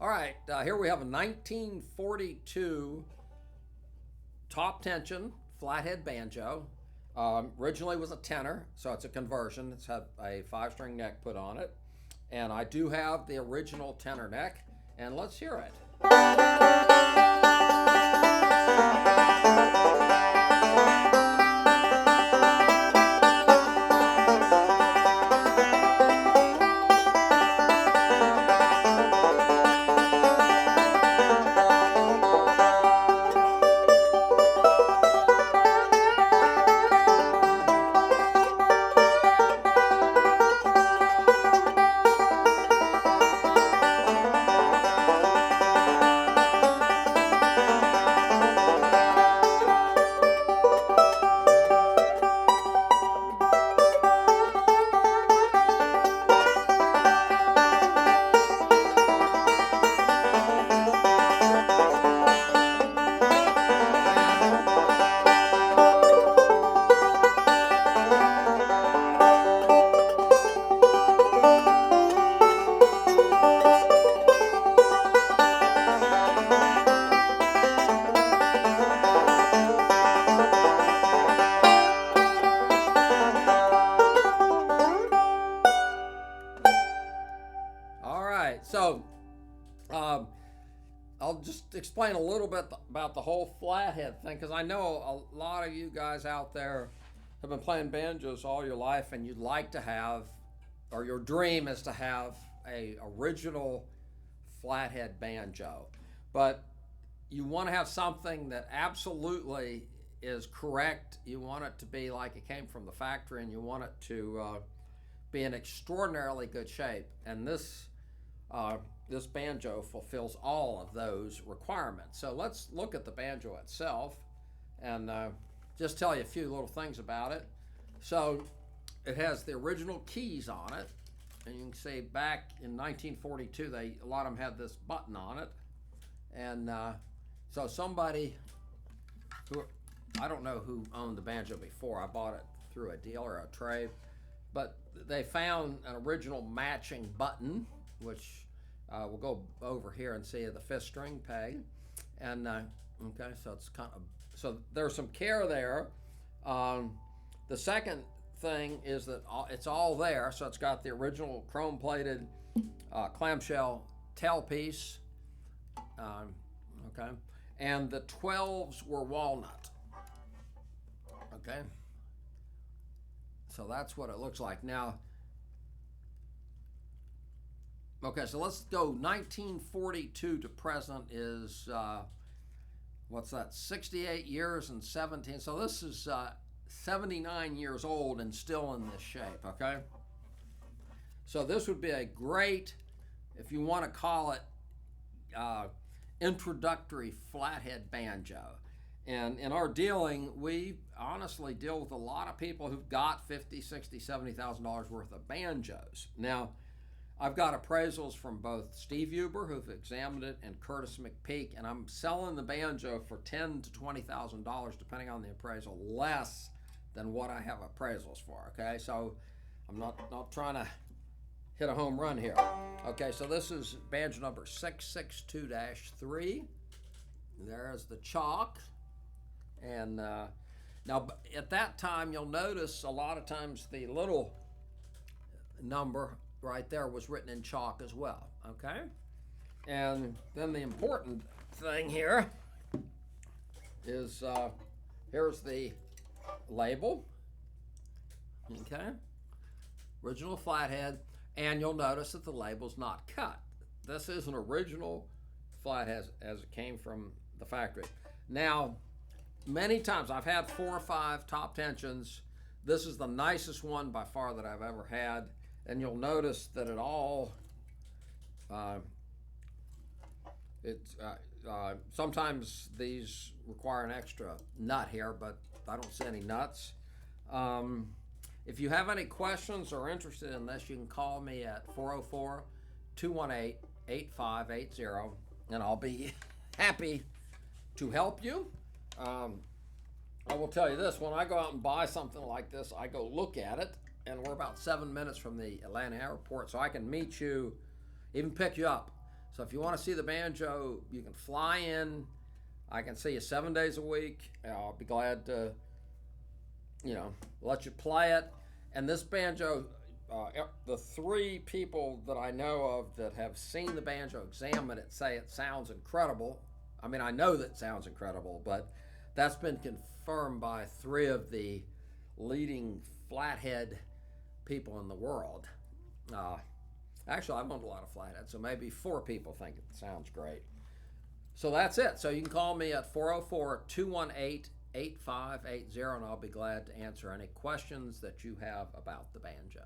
All right, here we have a 1942 top tension flathead banjo. Originally was a tenor, so it's a conversion. It's had a 5-string neck put on it. And I do have the original tenor neck, and let's hear it. So I'll just explain a little bit about the whole flathead thing, because I know a lot of you guys out there have been playing banjos all your life, and you'd like to have, or your dream is to have, a original flathead banjo, but you want to have something that absolutely is correct. You want it to be like it came from the factory, and you want it to be in extraordinarily good shape, and this banjo fulfills all of those requirements. So let's look at the banjo itself and just tell you a few little things about it. So it has the original keys on it, and you can see back in 1942 a lot of them had this button on it, and so somebody who, I don't know who owned the banjo before, I bought it through a dealer or a trade, but they found an original matching button, which we'll go over here and see the 5th string peg, and okay, so it's kind of, so there's some care there. The second thing is that it's all there, so it's got the original chrome plated clamshell tailpiece, okay, and the 12s were walnut, okay, so that's what it looks like now. Okay, so let's go 1942 to present is, what's that, 68 years and 17. So this is 79 years old and still in this shape, okay? So this would be a great, if you want to call it, introductory flathead banjo. And in our dealing, we honestly deal with a lot of people who've got $50,000, $60,000, $70,000 worth of banjos. Now, I've got appraisals from both Steve Huber, who've examined it, and Curtis McPeak, and I'm selling the banjo for $10,000 to $20,000, depending on the appraisal, less than what I have appraisals for, okay? So I'm not trying to hit a home run here. Okay, so this is banjo number 662-3. There's the chalk. And now at that time, you'll notice a lot of times the little number right there was written in chalk as well, okay? And then the important thing here is here's the label, okay? Original flathead, and you'll notice that the label's not cut. This is an original flathead as it came from the factory. Now, many times I've had 4 or 5 top tensions. This is the nicest one by far that I've ever had. And you'll notice that it all, sometimes these require an extra nut here, but I don't see any nuts. If you have any questions or interested in this, you can call me at 404-218-8580, and I'll be happy to help you. I will tell you this, when I go out and buy something like this, I go look at it, and we're about 7 minutes from the Atlanta airport, so I can meet you, even pick you up. So if you want to see the banjo, you can fly in. I can see you 7 days a week. I'll be glad to, let you play it. And this banjo, the 3 people that I know of that have seen the banjo, examine it, say it sounds incredible. I mean, I know that it sounds incredible, but that's been confirmed by 3 of the leading flathead people in the world. Actually, I've owned a lot of flatheads, so maybe 4 people think it sounds great. So that's it. So you can call me at 404-218-8580, and I'll be glad to answer any questions that you have about the banjo.